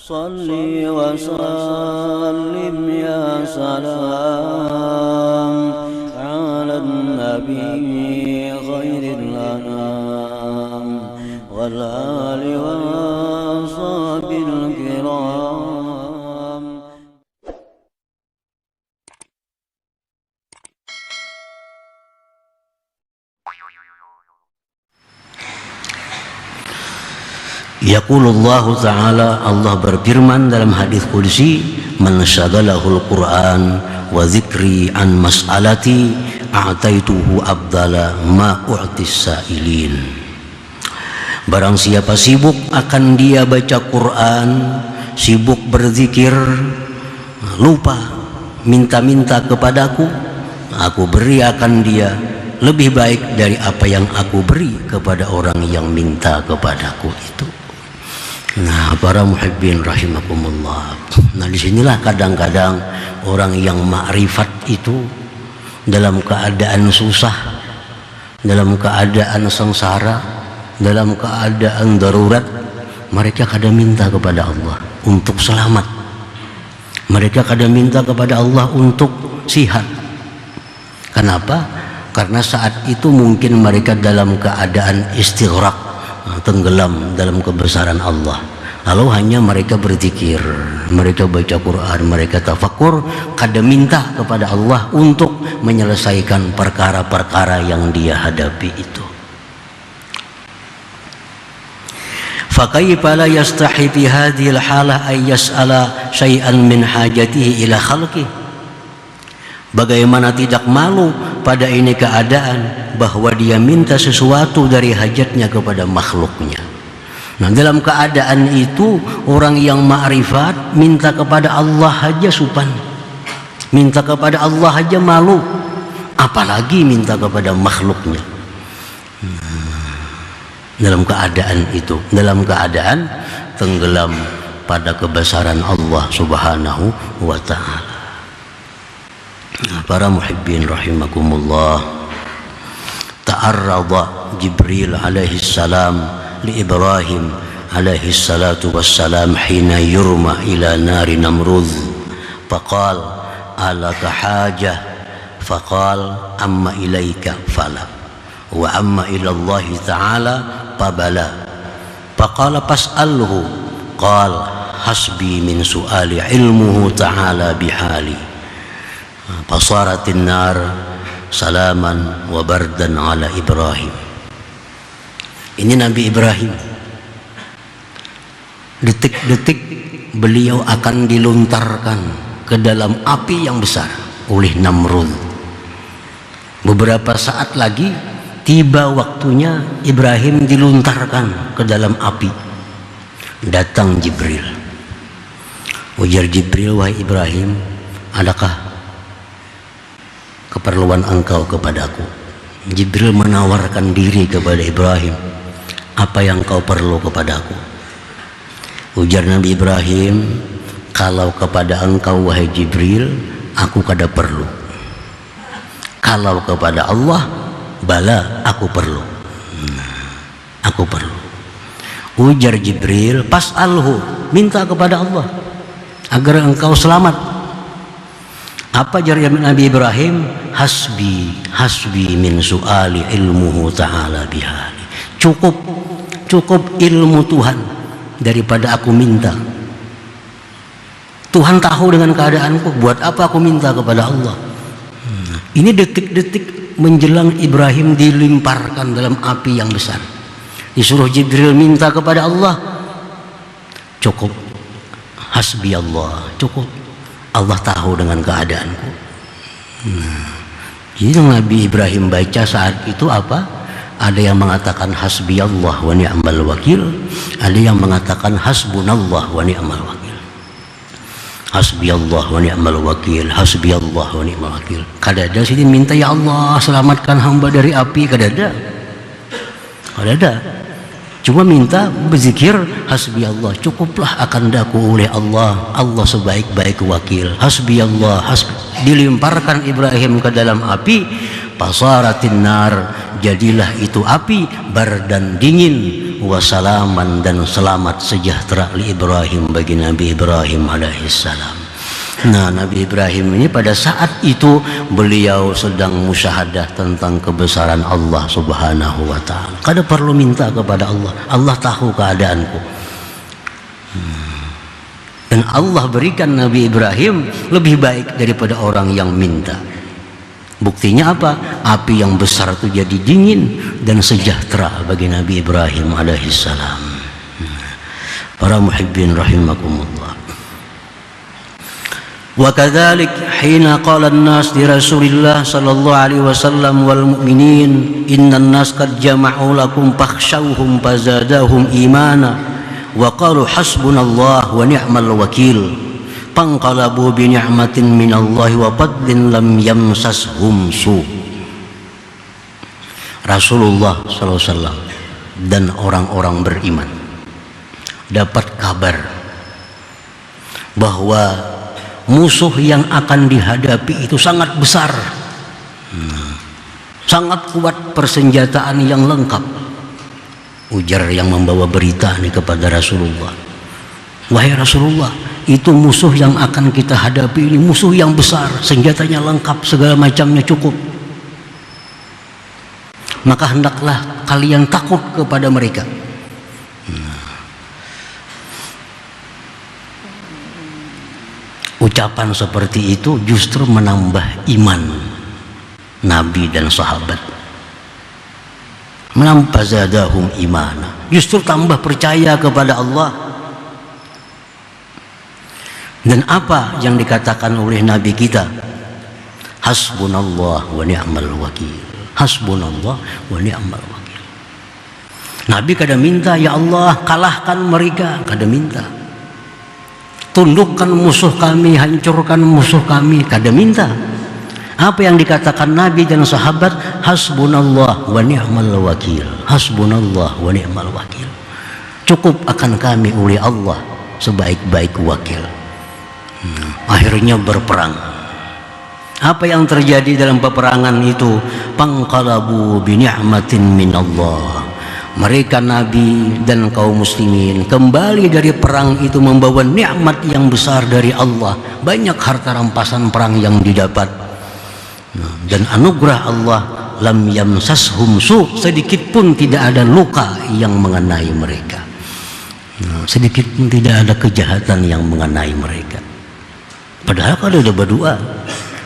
Salli wa sallim ya salam ala nabi khairil anam wal ali wa sahbil kiram. Yaqulullahu ta'ala, Allah berfirman dalam hadis qudsi, man syagalahul Qur'an wa dzikri an mas'alati a'taituhu abdala ma u'tis sa'ilin. Barang siapa sibuk akan dia baca Quran, sibuk berzikir, lupa minta-minta kepadaku, aku beri akan dia lebih baik dari apa yang aku beri kepada orang yang minta kepadaku itu. Nah, para muhibbin rahimakumullah. Nah, disinilah kadang-kadang orang yang ma'rifat itu dalam keadaan susah, dalam keadaan sengsara, dalam keadaan darurat, mereka kadang minta kepada Allah untuk selamat. Mereka kadang minta kepada Allah untuk sihat. Kenapa? Karena saat itu mungkin mereka dalam keadaan istighraq, tenggelam dalam kebesaran Allah. Lalu hanya mereka berzikir, mereka baca Quran, mereka tafakur, kadang minta kepada Allah untuk menyelesaikan perkara-perkara yang dia hadapi itu. Fakaifa la yastahi fi hadhihi al-halah ay yas'ala syai'an min hajatihi ila khalqih. Bagaimana tidak malu pada ini keadaan bahwa dia minta sesuatu dari hajatnya kepada makhluknya. Nah, dalam keadaan itu orang yang ma'rifat minta kepada Allah saja supan, minta kepada Allah saja malu, apalagi minta kepada makhluknya. Dalam keadaan itu, dalam keadaan tenggelam pada kebesaran Allah Subhanahu wa ta'ala. Para muhibbin rahimakumullah, ta'arrada Jibril alaihi salam li Ibrahim alaihi salatu wassalam hina yurma ila nari Namrud faqal alaka hajah faqal amma ilaika fala wa amma ila Allah ta'ala fabala faqala fas'alhu qal hasbi min su'ali ilmuhu ta'ala bihali fasaratin nar salaman wa bardan ala Ibrahim. Ini Nabi Ibrahim, detik-detik beliau akan dilontarkan ke dalam api yang besar oleh Namrud. Beberapa saat lagi tiba waktunya Ibrahim dilontarkan ke dalam api. Datang Jibril. Ujar Jibril, wahai Ibrahim, adakah keperluan engkau kepadaku? Jibril menawarkan diri kepada Ibrahim, apa yang kau perlu kepadaku? Ujar Nabi Ibrahim, kalau kepada engkau wahai Jibril, aku kada perlu. Kalau kepada Allah, bala aku perlu. Aku perlu. Ujar Jibril, pas'alhu, minta kepada Allah agar engkau selamat. Apa jawab Nabi Ibrahim? Hasbi min su'ali ilmuhu ta'ala bihali. Cukup ilmu Tuhan daripada aku minta. Tuhan tahu dengan keadaanku, buat apa aku minta kepada Allah? Ini detik-detik menjelang Ibrahim dilemparkan dalam api yang besar. Disuruh Jibril minta kepada Allah. Cukup. Hasbi Allah. Cukup. Allah tahu dengan keadaanku. Jadi Nabi Ibrahim baca saat itu apa? Ada yang mengatakan hasbi Allah wa ni'mal wakil, ada yang mengatakan hasbunallah wa ni'mal wakil. Hasbi Allah wa ni'mal wakil, hasbi Allah wa ni'mal wakil. Kada ada sini minta ya Allah selamatkan hamba dari api, kada ada. Kada ada. Cuma minta berzikir hasbi Allah, cukuplah akan daku oleh Allah, Allah sebaik-baik wakil. Hasbi Allah, dilemparkan Ibrahim ke dalam api, pasaratin nar, jadilah itu api bardan dingin, wasalaman dan selamat sejahtera li Ibrahim bagi Nabi Ibrahim alaihissalam. Nah, Nabi Ibrahim ini pada saat itu beliau sedang musyahadah tentang kebesaran Allah subhanahu wa ta'ala. Kada perlu minta kepada Allah, Allah tahu keadaanku. Dan Allah berikan Nabi Ibrahim lebih baik daripada orang yang minta. Buktinya apa? Api yang besar itu jadi dingin dan sejahtera bagi Nabi Ibrahim alaihissalam. Para muhibbin rahimakumullah. Wa kadzalik hina qala an-nas li Rasulillah sallallahu alaihi wasallam wal mu'minin innan nas qad jama'u lakum fakhshawhum fazadahum imana wa qalu hasbunallah wa ni'mal wakil fanqalabu bi ni'matin minallahi wa fadlin lam yamsashum su. Rasulullah sallallahu alaihi wasallam dan orang-orang beriman dapat kabar bahwa musuh yang akan dihadapi itu sangat besar, sangat kuat, persenjataan yang lengkap. Ujar yang membawa berita ini kepada Rasulullah, wahai Rasulullah, itu musuh yang akan kita hadapi ini musuh yang besar, senjatanya lengkap, segala macamnya cukup. Maka hendaklah kalian takut kepada mereka. Ucapan seperti itu justru menambah iman Nabi dan sahabat. Menambah zadahum imana, justru tambah percaya kepada Allah. Dan apa yang dikatakan oleh Nabi kita? Hasbunallah wa ni'mal wakil. Hasbunallah wa ni'mal wakil. Nabi kada minta, ya Allah kalahkan mereka, kada minta. Tundukkan musuh kami, hancurkan musuh kami, kada minta. Apa yang dikatakan Nabi dan sahabat? Hasbunallah wa ni'mal wakil. Hasbunallah wa ni'mal wakil. Cukup akan kami oleh Allah sebaik-baik wakil. Akhirnya berperang. Apa yang terjadi dalam peperangan itu? Panqalabu bi ni'matin minallah. Mereka Nabi dan kaum muslimin kembali dari perang itu membawa nikmat yang besar dari Allah. Banyak harta rampasan perang yang didapat. Dan anugerah Allah, lam yamsashum su, sedikit pun tidak ada luka yang mengenai mereka. Sedikit pun tidak ada kejahatan yang mengenai mereka. Padahal kalau ada berdoa,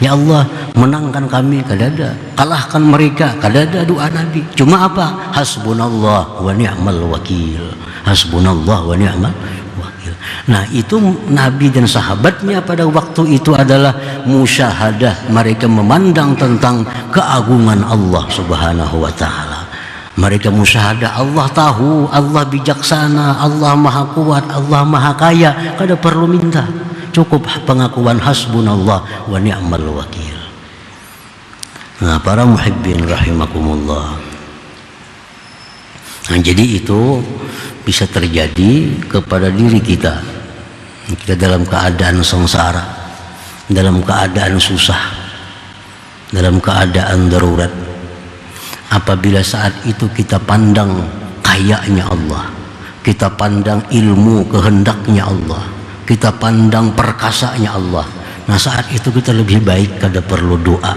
ya Allah menangkan kami, kada ada. Kalahkan mereka, kada ada doa Nabi. Cuma apa? Hasbunallah wa ni'mal wakil. Hasbunallah wa ni'mal wakil. Nah, itu Nabi dan sahabatnya pada waktu itu adalah musyahadah. Mereka memandang tentang keagungan Allah subhanahu wa ta'ala. Mereka musyahadah, Allah tahu, Allah bijaksana, Allah maha kuat, Allah maha kaya. Kada perlu minta, cukup pengakuan hasbunallah wa ni'mal wakil. Nah, para muhibbin rahimakumullah. Nah, jadi itu bisa terjadi kepada diri kita. Kita dalam keadaan sengsara, dalam keadaan susah, dalam keadaan darurat. Apabila saat itu kita pandang kayanya Allah, kita pandang ilmu kehendaknya Allah, kita pandang perkasanya Allah. Nah, saat itu kita lebih baik kada perlu doa,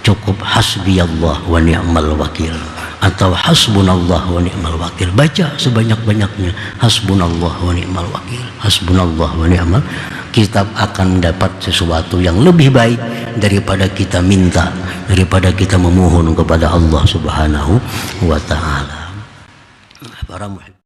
cukup hasbiyallah wa ni'mal wakil atau hasbunallah wa ni'mal wakil. Baca sebanyak-banyaknya hasbunallah wa ni'mal wakil, hasbunallah wa ni'mal. Kita akan dapat sesuatu yang lebih baik daripada kita minta, daripada kita memohon kepada Allah subhanahu wa ta'ala. Para muhib